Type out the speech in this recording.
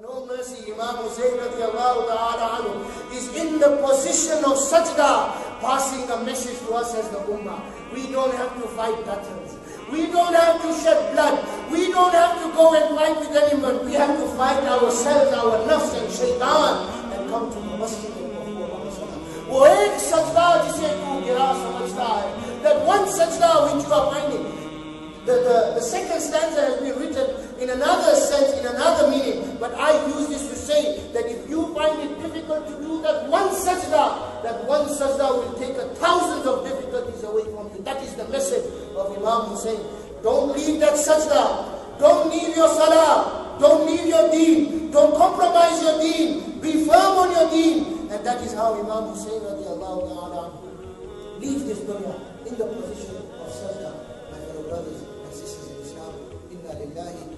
no mercy. Imam Hussain radiallahu ta'ala anhu is in the position of sajda, passing a message to us as the ummah. We don't have to fight battles. We don't have to shed blood. We don't have to go and fight with anyone. We have to fight ourselves, our nafs and shaitan, and come to the masjid and perform our salah. वो एक सजदा जिसे तू गिरा समझता है, that one sajda which you are finding. The second stanza has been written in another sense, in another meaning. But I use this to say that if you find it difficult to do that one sajda will take 1,000 of difficulties away from you. That is the message of Imam Hussain. Don't leave that sajda. Don't leave your salah. Don't leave your deen. Don't compromise your deen. Be firm on your deen. And that is how Imam Hussain radiallahu ta'ala leaves this dunya in the position of sajda. My fellow brothers and sisters in Islam, inna lillahi